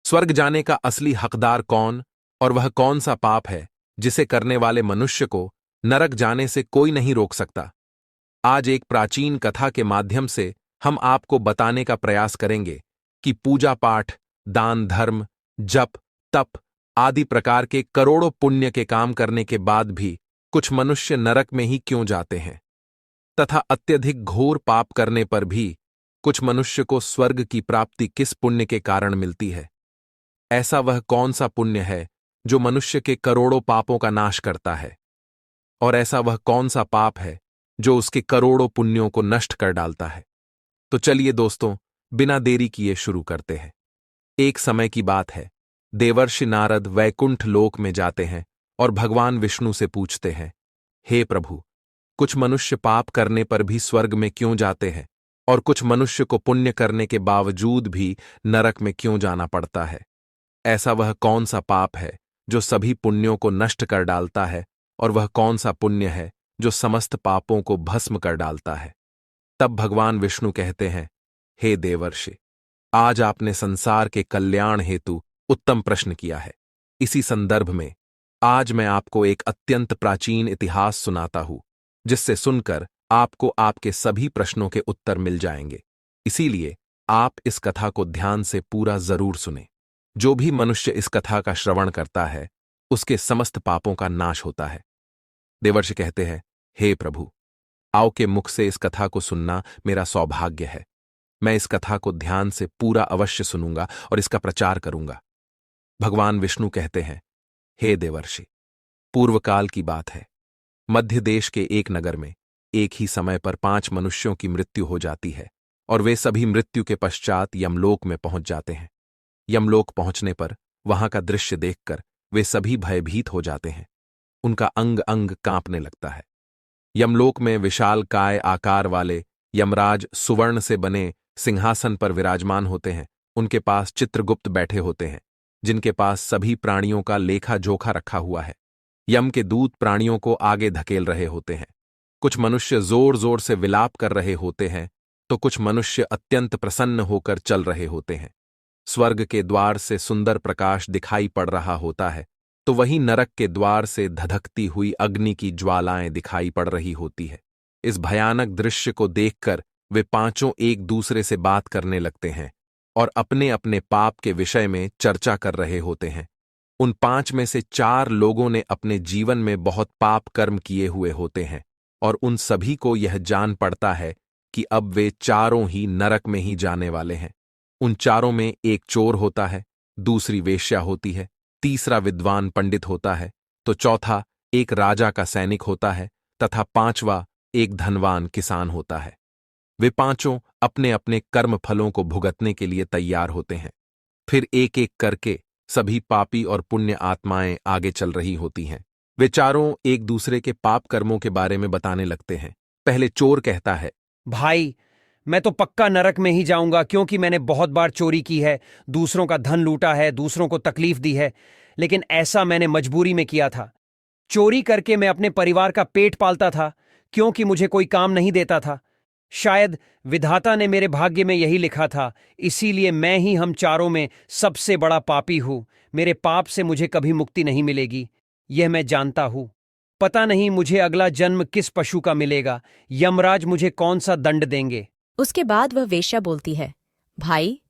स्वर्ग जाने का असली हकदार कौन और वह कौन सा पाप है जिसे करने वाले मनुष्य को नरक जाने से कोई नहीं रोक सकता। आज एक प्राचीन कथा के माध्यम से हम आपको बताने का प्रयास करेंगे कि पूजा पाठ, दान धर्म, जप, तप आदि प्रकार के करोड़ों पुण्य के काम करने के बाद भी कुछ मनुष्य नरक में ही क्यों जाते हैं, तथा अत्यधिक घोर पाप करने पर भी कुछ मनुष्य को स्वर्ग की प्राप्ति किस पुण्य के कारण मिलती है। ऐसा वह कौन सा पुण्य है जो मनुष्य के करोड़ों पापों का नाश करता है, और ऐसा वह कौन सा पाप है जो उसके करोड़ों पुण्यों को नष्ट कर डालता है। तो चलिए दोस्तों, बिना देरी किए शुरू करते हैं। एक समय की बात है, देवर्षि नारद वैकुंठ लोक में जाते हैं और भगवान विष्णु से पूछते हैं, हे प्रभु, कुछ मनुष्य पाप करने पर भी स्वर्ग में क्यों जाते हैं और कुछ मनुष्य को पुण्य करने के बावजूद भी नरक में क्यों जाना पड़ता है। ऐसा वह कौन सा पाप है जो सभी पुण्यों को नष्ट कर डालता है, और वह कौन सा पुण्य है जो समस्त पापों को भस्म कर डालता है। तब भगवान विष्णु कहते हैं, हे देवर्षि, आज आपने संसार के कल्याण हेतु उत्तम प्रश्न किया है। इसी संदर्भ में आज मैं आपको एक अत्यंत प्राचीन इतिहास सुनाता हूं, जिससे सुनकर आपको आपके सभी प्रश्नों के उत्तर मिल जाएंगे। इसीलिए आप इस कथा को ध्यान से पूरा जरूर सुनें। जो भी मनुष्य इस कथा का श्रवण करता है, उसके समस्त पापों का नाश होता है। देवर्षि कहते हैं, हे प्रभु, आओ के मुख से इस कथा को सुनना मेरा सौभाग्य है। मैं इस कथा को ध्यान से पूरा अवश्य सुनूंगा और इसका प्रचार करूंगा। भगवान विष्णु कहते हैं, हे देवर्षि, पूर्वकाल की बात है। मध्य देश के एक नगर में एक ही समय पर 5 मनुष्यों की मृत्यु हो जाती है, और वे सभी मृत्यु के पश्चात यमलोक में पहुंच जाते हैं। यमलोक पहुंचने पर वहां का दृश्य देखकर वे सभी भयभीत हो जाते हैं। उनका अंग अंग कांपने लगता है। यमलोक में विशाल काय आकार वाले यमराज सुवर्ण से बने सिंहासन पर विराजमान होते हैं। उनके पास चित्रगुप्त बैठे होते हैं, जिनके पास सभी प्राणियों का लेखा जोखा रखा हुआ है। यम के दूत प्राणियों को आगे धकेल रहे होते हैं। कुछ मनुष्य जोर जोर से विलाप कर रहे होते हैं, तो कुछ मनुष्य अत्यंत प्रसन्न होकर चल रहे होते हैं। स्वर्ग के द्वार से सुंदर प्रकाश दिखाई पड़ रहा होता है, तो वहीं नरक के द्वार से धधकती हुई अग्नि की ज्वालाएं दिखाई पड़ रही होती है। इस भयानक दृश्य को देखकर वे पांचों एक दूसरे से बात करने लगते हैं और अपने अपने पाप के विषय में चर्चा कर रहे होते हैं। उन 5 में से 4 लोगों ने अपने जीवन में बहुत पाप कर्म किए हुए होते हैं, और उन सभी को यह जान पड़ता है कि अब वे चारों ही नरक में ही जाने वाले हैं। उन चारों में एक चोर होता है, दूसरी वेश्या होती है, तीसरा विद्वान पंडित होता है, तो चौथा एक राजा का सैनिक होता है, तथा 5वां एक धनवान किसान होता है। वे पांचों अपने अपने कर्म फलों को भुगतने के लिए तैयार होते हैं। फिर एक एक करके सभी पापी और पुण्य आत्माएं आगे चल रही होती हैं। वे चारों एक दूसरे के पाप कर्मों के बारे में बताने लगते हैं। पहले चोर कहता है, भाई, मैं तो पक्का नरक में ही जाऊंगा, क्योंकि मैंने बहुत बार चोरी की है, दूसरों का धन लूटा है, दूसरों को तकलीफ दी है, लेकिन ऐसा मैंने मजबूरी में किया था। चोरी करके मैं अपने परिवार का पेट पालता था, क्योंकि मुझे कोई काम नहीं देता था। शायद विधाता ने मेरे भाग्य में यही लिखा था, इसीलिए मैं ही हम चारों में सबसे बड़ा पापी हूं। मेरे पाप से मुझे कभी मुक्ति नहीं मिलेगी, यह मैं जानता हूं। पता नहीं मुझे अगला जन्म किस पशु का मिलेगा, यमराज मुझे कौन सा दंड देंगे। उसके बाद वह वेश्या बोलती है, भाई,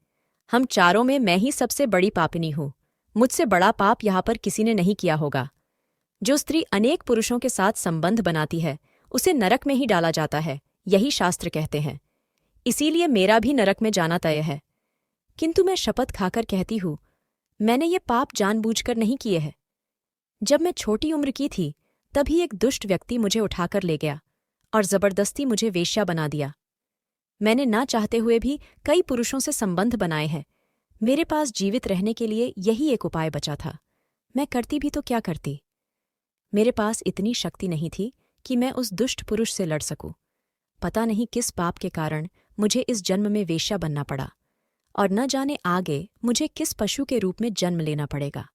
हम चारों में मैं ही सबसे बड़ी पापिनी हूं। मुझसे बड़ा पाप यहाँ पर किसी ने नहीं किया होगा। जो स्त्री अनेक पुरुषों के साथ संबंध बनाती है, उसे नरक में ही डाला जाता है, यही शास्त्र कहते हैं। इसीलिए मेरा भी नरक में जाना तय है। किंतु मैं शपथ खाकर कहती हूं, मैंने ये पाप जानबूझकर नहीं किए हैं। जब मैं छोटी उम्र की थी, तभी एक दुष्ट व्यक्ति मुझे उठाकर ले गया और जबरदस्ती मुझे वेश्या बना दिया। मैंने ना चाहते हुए भी कई पुरुषों से संबंध बनाए हैं। मेरे पास जीवित रहने के लिए यही एक उपाय बचा था। मैं करती भी तो क्या करती। मेरे पास इतनी शक्ति नहीं थी कि मैं उस दुष्ट पुरुष से लड़ सकूं। पता नहीं किस पाप के कारण मुझे इस जन्म में वेश्या बनना पड़ा, और न जाने आगे मुझे किस पशु के रूप में जन्म लेना पड़ेगा।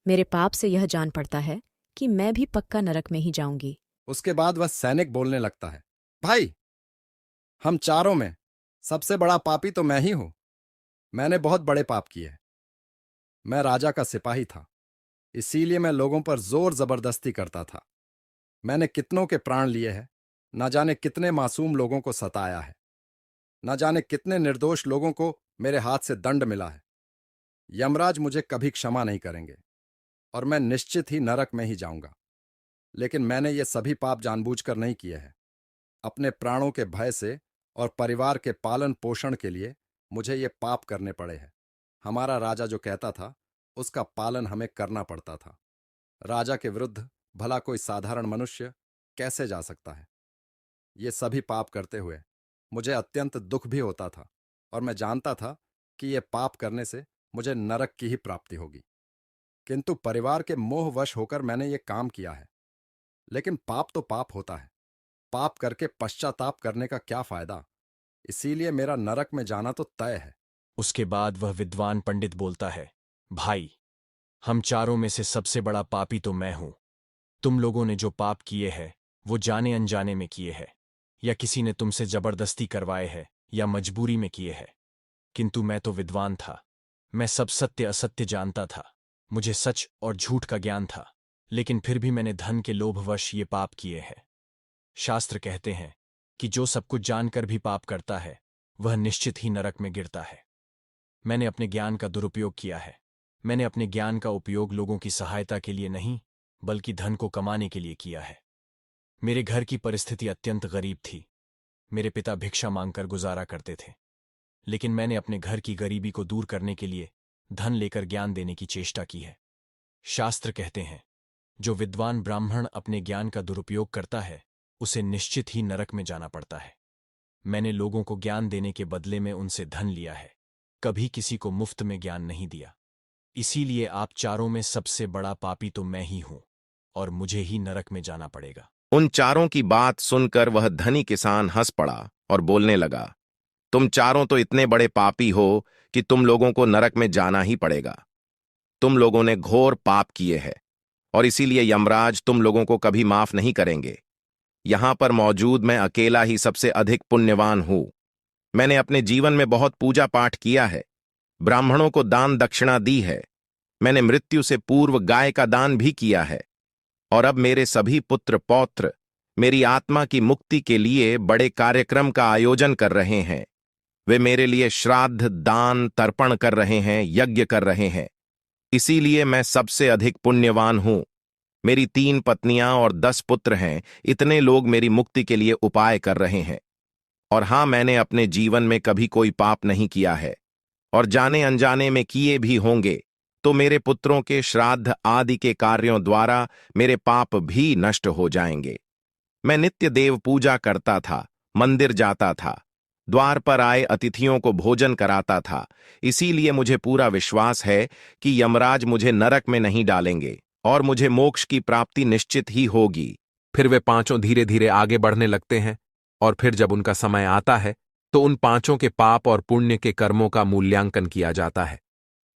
मेरे पाप से यह जान पड़ता है कि मैं भी पक्का नरक में ही जाऊंगी। उसके बाद वह सैनिक बोलने लगता है, भाई, हम चारों में सबसे बड़ा पापी तो मैं ही हूं। मैंने बहुत बड़े पाप किए हैं। मैं राजा का सिपाही था, इसीलिए मैं लोगों पर जोर जबरदस्ती करता था। मैंने कितनों के प्राण लिए हैं, न जाने कितने मासूम लोगों को सताया है, न जाने कितने निर्दोष लोगों को मेरे हाथ से दंड मिला है। यमराज मुझे कभी क्षमा नहीं करेंगे और मैं निश्चित ही नरक में ही जाऊंगा। लेकिन मैंने ये सभी पाप जानबूझकर नहीं किए हैं। अपने प्राणों के भय से और परिवार के पालन पोषण के लिए मुझे ये पाप करने पड़े हैं। हमारा राजा जो कहता था उसका पालन हमें करना पड़ता था। राजा के विरुद्ध भला कोई साधारण मनुष्य कैसे जा सकता है? ये सभी पाप करते हुए मुझे अत्यंत दुख भी होता था और मैं जानता था कि ये पाप करने से मुझे नरक की ही प्राप्ति होगी। किंतु परिवार के मोहवश होकर मैंने ये काम किया है। लेकिन पाप तो पाप होता है, पाप करके पश्चाताप करने का क्या फायदा? इसीलिए मेरा नरक में जाना तो तय है। उसके बाद वह विद्वान पंडित बोलता है, भाई, हम चारों में से सबसे बड़ा पापी तो मैं हूं। तुम लोगों ने जो पाप किए हैं वो जाने अनजाने में किए हैं, या किसी ने तुमसे जबरदस्ती करवाए हैं, या मजबूरी में किए हैं। किंतु मैं तो विद्वान था, मैं सब सत्य असत्य जानता था, मुझे सच और झूठ का ज्ञान था, लेकिन फिर भी मैंने धन के लोभवश ये पाप किए हैं। शास्त्र कहते हैं कि जो सब कुछ जानकर भी पाप करता है वह निश्चित ही नरक में गिरता है। मैंने अपने ज्ञान का दुरुपयोग किया है। मैंने अपने ज्ञान का उपयोग लोगों की सहायता के लिए नहीं, बल्कि धन को कमाने के लिए किया है। मेरे घर की परिस्थिति अत्यंत गरीब थी। मेरे पिता भिक्षा मांगकर गुजारा करते थे, लेकिन मैंने अपने घर की गरीबी को दूर करने के लिए धन लेकर ज्ञान देने की चेष्टा की है। शास्त्र कहते हैं, जो विद्वान ब्राह्मण अपने ज्ञान का दुरुपयोग करता है उसे निश्चित ही नरक में जाना पड़ता है। मैंने लोगों को ज्ञान देने के बदले में उनसे धन लिया है, कभी किसी को मुफ्त में ज्ञान नहीं दिया। इसीलिए आप चारों में सबसे बड़ा पापी तो मैं ही हूं और मुझे ही नरक में जाना पड़ेगा। उन चारों की बात सुनकर वह धनी किसान हंस पड़ा और बोलने लगा, तुम चारों तो इतने बड़े पापी हो कि तुम लोगों को नरक में जाना ही पड़ेगा। तुम लोगों ने घोर पाप किए हैं और इसीलिए यमराज तुम लोगों को कभी माफ नहीं करेंगे। यहां पर मौजूद मैं अकेला ही सबसे अधिक पुण्यवान हूं। मैंने अपने जीवन में बहुत पूजा पाठ किया है, ब्राह्मणों को दान दक्षिणा दी है, मैंने मृत्यु से पूर्व गाय का दान भी किया है, और अब मेरे सभी पुत्र पौत्र मेरी आत्मा की मुक्ति के लिए बड़े कार्यक्रम का आयोजन कर रहे हैं। वे मेरे लिए श्राद्ध दान तर्पण कर रहे हैं, यज्ञ कर रहे हैं। इसीलिए मैं सबसे अधिक पुण्यवान हूं। मेरी 3 पत्नियां और 10 पुत्र हैं। इतने लोग मेरी मुक्ति के लिए उपाय कर रहे हैं। और हां, मैंने अपने जीवन में कभी कोई पाप नहीं किया है, और जाने अनजाने में किए भी होंगे तो मेरे पुत्रों के श्राद्ध आदि के कार्यों द्वारा मेरे पाप भी नष्ट हो जाएंगे। मैं नित्य देव पूजा करता था, मंदिर जाता था, द्वार पर आए अतिथियों को भोजन कराता था। इसीलिए मुझे पूरा विश्वास है कि यमराज मुझे नरक में नहीं डालेंगे और मुझे मोक्ष की प्राप्ति निश्चित ही होगी। फिर वे पांचों धीरे धीरे आगे बढ़ने लगते हैं, और फिर जब उनका समय आता है तो उन पांचों के पाप और पुण्य के कर्मों का मूल्यांकन किया जाता है।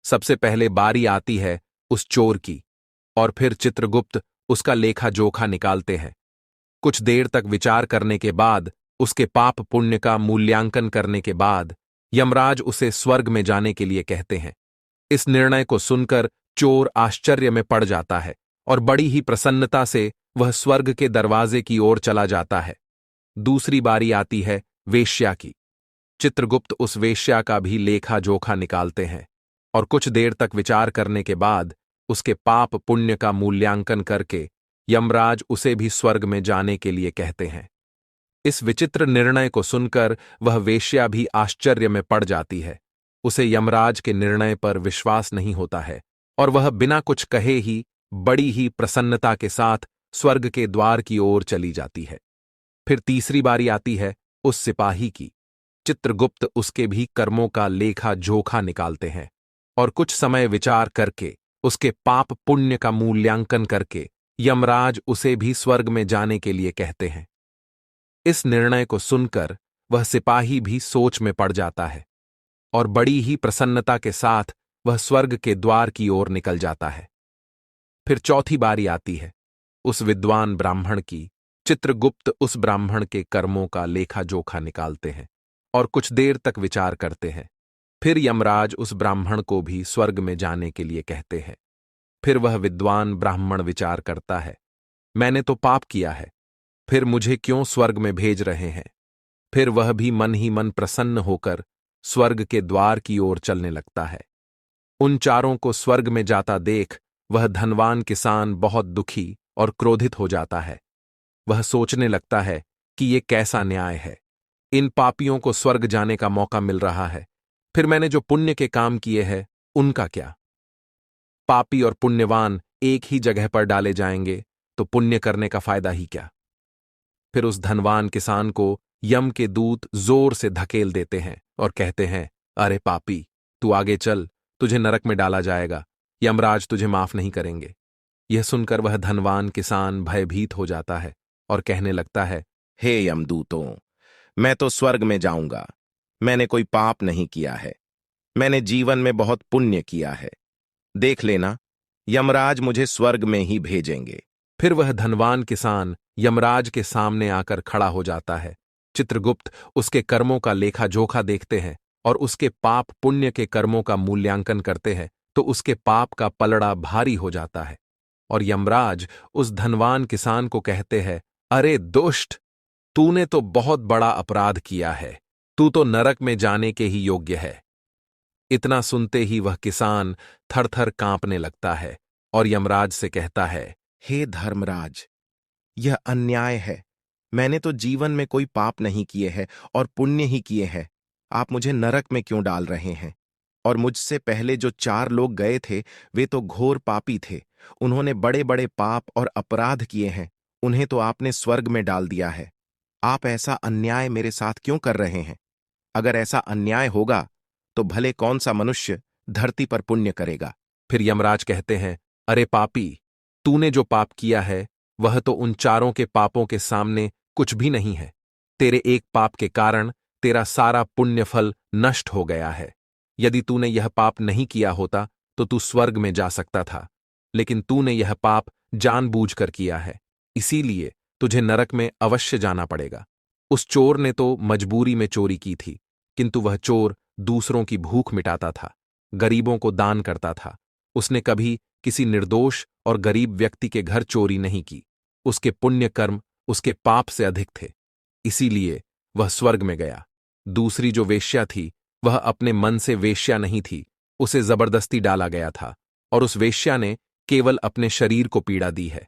सबसे पहले बारी आती है उस चोर की, और फिर चित्रगुप्त उसका लेखा जोखा निकालते हैं। कुछ देर तक विचार करने के बाद, उसके पाप पुण्य का मूल्यांकन करने के बाद यमराज उसे स्वर्ग में जाने के लिए कहते हैं। इस निर्णय को सुनकर चोर आश्चर्य में पड़ जाता है और बड़ी ही प्रसन्नता से वह स्वर्ग के दरवाजे की ओर चला जाता है। दूसरी बारी आती है वेश्या की। चित्रगुप्त उस वेश्या का भी लेखा जोखा निकालते हैं, और कुछ देर तक विचार करने के बाद उसके पाप पुण्य का मूल्यांकन करके यमराज उसे भी स्वर्ग में जाने के लिए कहते हैं। इस विचित्र निर्णय को सुनकर वह वेश्या भी आश्चर्य में पड़ जाती है। उसे यमराज के निर्णय पर विश्वास नहीं होता है और वह बिना कुछ कहे ही बड़ी ही प्रसन्नता के साथ स्वर्ग के द्वार की ओर चली जाती है। फिर तीसरी बारी आती है उस सिपाही की। चित्रगुप्त उसके भी कर्मों का लेखा जोखा निकालते हैं और कुछ समय विचार करके उसके पाप पुण्य का मूल्यांकन करके यमराज उसे भी स्वर्ग में जाने के लिए कहते हैं। इस निर्णय को सुनकर वह सिपाही भी सोच में पड़ जाता है और बड़ी ही प्रसन्नता के साथ वह स्वर्ग के द्वार की ओर निकल जाता है। फिर चौथी बारी आती है उस विद्वान ब्राह्मण की। चित्रगुप्त उस ब्राह्मण के कर्मों का लेखा जोखा निकालते हैं और कुछ देर तक विचार करते हैं। फिर यमराज उस ब्राह्मण को भी स्वर्ग में जाने के लिए कहते हैं। फिर वह विद्वान ब्राह्मण विचार करता है, मैंने तो पाप किया है, फिर मुझे क्यों स्वर्ग में भेज रहे हैं। फिर वह भी मन ही मन प्रसन्न होकर स्वर्ग के द्वार की ओर चलने लगता है। उन चारों को स्वर्ग में जाता देख वह धनवान किसान बहुत दुखी और क्रोधित हो जाता है। वह सोचने लगता है कि ये कैसा न्याय है, इन पापियों को स्वर्ग जाने का मौका मिल रहा है, फिर मैंने जो पुण्य के काम किए हैं उनका क्या। पापी और पुण्यवान एक ही जगह पर डाले जाएंगे तो पुण्य करने का फायदा ही क्या। फिर उस धनवान किसान को यम के दूत जोर से धकेल देते हैं और कहते हैं, अरे पापी, तू आगे चल, तुझे नरक में डाला जाएगा, यमराज तुझे माफ नहीं करेंगे। यह सुनकर वह धनवान किसान भयभीत हो जाता है और कहने लगता है, हे यमदूतों, मैं तो स्वर्ग में जाऊंगा, मैंने कोई पाप नहीं किया है, मैंने जीवन में बहुत पुण्य किया है, देख लेना यमराज मुझे स्वर्ग में ही भेजेंगे। फिर वह धनवान किसान यमराज के सामने आकर खड़ा हो जाता है। चित्रगुप्त उसके कर्मों का लेखा जोखा देखते हैं और उसके पाप पुण्य के कर्मों का मूल्यांकन करते हैं तो उसके पाप का पलड़ा भारी हो जाता है। और यमराज उस धनवान किसान को कहते हैं, अरे दुष्ट, तूने तो बहुत बड़ा अपराध किया है, तू तो नरक में जाने के ही योग्य है। इतना सुनते ही वह किसान थर-थर कांपने लगता है और यमराज से कहता है, हे धर्मराज, यह अन्याय है, मैंने तो जीवन में कोई पाप नहीं किए हैं और पुण्य ही किए हैं, आप मुझे नरक में क्यों डाल रहे हैं। और मुझसे पहले जो 4 लोग गए थे वे तो घोर पापी थे, उन्होंने बड़े बड़े पाप और अपराध किए हैं, उन्हें तो आपने स्वर्ग में डाल दिया है। आप ऐसा अन्याय मेरे साथ क्यों कर रहे हैं। अगर ऐसा अन्याय होगा तो भले कौन सा मनुष्य धरती पर पुण्य करेगा। फिर यमराज कहते हैं, अरे पापी, तूने जो पाप किया है वह तो उन चारों के पापों के सामने कुछ भी नहीं है। तेरे एक पाप के कारण तेरा सारा पुण्य फल नष्ट हो गया है। यदि तूने यह पाप नहीं किया होता तो तू स्वर्ग में जा सकता था, लेकिन तूने यह पाप जानबूझकर किया है, इसीलिए तुझे नरक में अवश्य जाना पड़ेगा। उस चोर ने तो मजबूरी में चोरी की थी, किंतु वह चोर दूसरों की भूख मिटाता था, गरीबों को दान करता था। उसने कभी किसी निर्दोष और गरीब व्यक्ति के घर चोरी नहीं की। उसके पुण्य कर्म उसके पाप से अधिक थे, इसीलिए वह स्वर्ग में गया। दूसरी जो वेश्या थी वह अपने मन से वेश्या नहीं थी, उसे जबरदस्ती डाला गया था और उस वेश्या ने केवल अपने शरीर को पीड़ा दी है,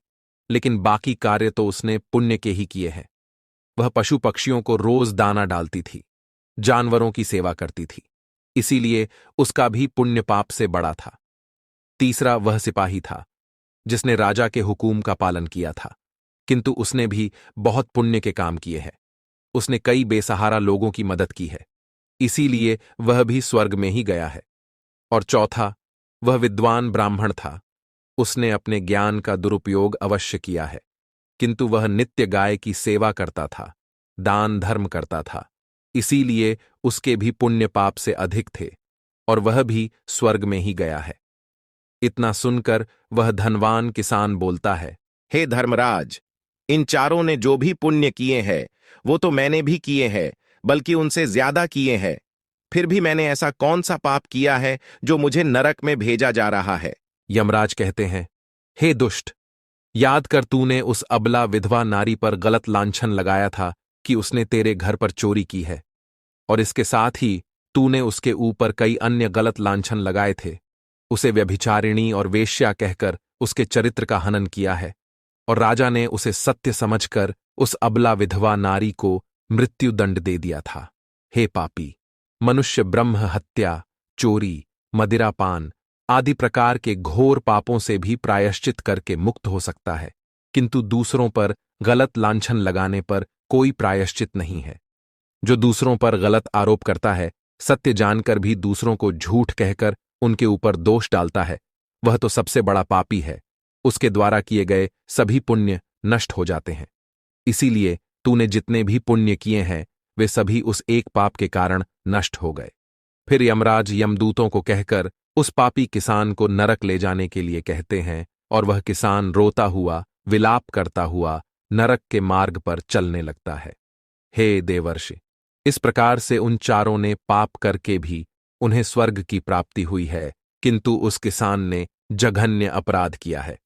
लेकिन बाकी कार्य तो उसने पुण्य के ही किए हैं। वह पशु पक्षियों को रोज दाना डालती थी, जानवरों की सेवा करती थी, इसीलिए उसका भी पुण्य पाप से बड़ा था। तीसरा वह सिपाही था जिसने राजा के हुकूम का पालन किया था, किंतु उसने भी बहुत पुण्य के काम किए हैं। उसने कई बेसहारा लोगों की मदद की है, इसीलिए वह भी स्वर्ग में ही गया है। और चौथा वह विद्वान ब्राह्मण था, उसने अपने ज्ञान का दुरुपयोग अवश्य किया है, किंतु वह नित्य गाय की सेवा करता था, दान धर्म करता था, इसीलिए उसके भी पुण्य पाप से अधिक थे और वह भी स्वर्ग में ही गया है। इतना सुनकर वह धनवान किसान बोलता है, हे धर्मराज, इन चारों ने जो भी पुण्य किए हैं वो तो मैंने भी किए हैं, बल्कि उनसे ज्यादा किए हैं, फिर भी मैंने ऐसा कौन सा पाप किया है जो मुझे नरक में भेजा जा रहा है। यमराज कहते हैं, हे दुष्ट, याद कर तूने उस अबला विधवा नारी पर गलत लांछन लगाया था कि उसने तेरे घर पर चोरी की है, और इसके साथ ही तूने उसके ऊपर कई अन्य गलत लांछन लगाए थे। उसे व्यभिचारिणी और वेश्या कहकर उसके चरित्र का हनन किया है, और राजा ने उसे सत्य समझकर उस अबला विधवा नारी को मृत्युदंड दे दिया था। हे पापी, मनुष्य ब्रह्म हत्या, चोरी, मदिरापान आदि प्रकार के घोर पापों से भी प्रायश्चित करके मुक्त हो सकता है, किंतु दूसरों पर गलत लांछन लगाने पर कोई प्रायश्चित नहीं है। जो दूसरों पर गलत आरोप करता है, सत्य जानकर भी दूसरों को झूठ कहकर उनके ऊपर दोष डालता है, वह तो सबसे बड़ा पापी है। उसके द्वारा किए गए सभी पुण्य नष्ट हो जाते हैं। इसीलिए तूने जितने भी पुण्य किए हैं वे सभी उस एक पाप के कारण नष्ट हो गए। फिर यमराज यमदूतों को कहकर उस पापी किसान को नरक ले जाने के लिए कहते हैं, और वह किसान रोता हुआ, विलाप करता हुआ नरक के मार्ग पर चलने लगता है। हे देवर्षि, इस प्रकार से उन चारों ने पाप करके भी उन्हें स्वर्ग की प्राप्ति हुई है, किंतु उस किसान ने जघन्य अपराध किया है।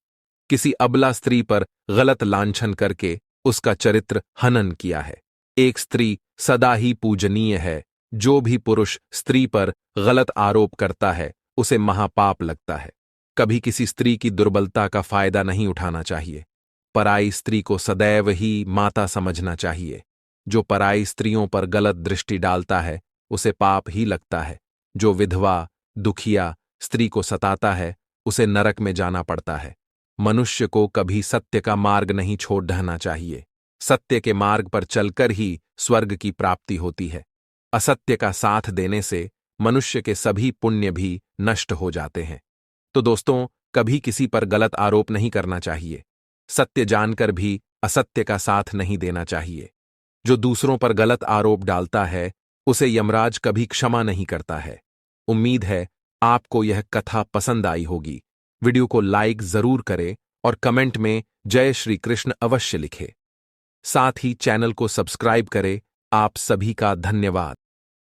किसी अबला स्त्री पर गलत लांछन करके उसका चरित्र हनन किया है। एक स्त्री सदा ही पूजनीय है। जो भी पुरुष स्त्री पर गलत आरोप करता है उसे महापाप लगता है। कभी किसी स्त्री की दुर्बलता का फायदा नहीं उठाना चाहिए। पराई स्त्री को सदैव ही माता समझना चाहिए। जो पराई स्त्रियों पर गलत दृष्टि डालता है उसे पाप ही लगता है। जो विधवा, दुखिया स्त्री को सताता है उसे नरक में जाना पड़ता है। मनुष्य को कभी सत्य का मार्ग नहीं छोड़ रहना चाहिए। सत्य के मार्ग पर चलकर ही स्वर्ग की प्राप्ति होती है। असत्य का साथ देने से मनुष्य के सभी पुण्य भी नष्ट हो जाते हैं। तो दोस्तों, कभी किसी पर गलत आरोप नहीं करना चाहिए। सत्य जानकर भी असत्य का साथ नहीं देना चाहिए। जो दूसरों पर गलत आरोप डालता है उसे यमराज कभी क्षमा नहीं करता है। उम्मीद है आपको यह कथा पसंद आई होगी। वीडियो को लाइक जरूर करें और कमेंट में जय श्री कृष्ण अवश्य लिखें। साथ ही चैनल को सब्सक्राइब करें। आप सभी का धन्यवाद।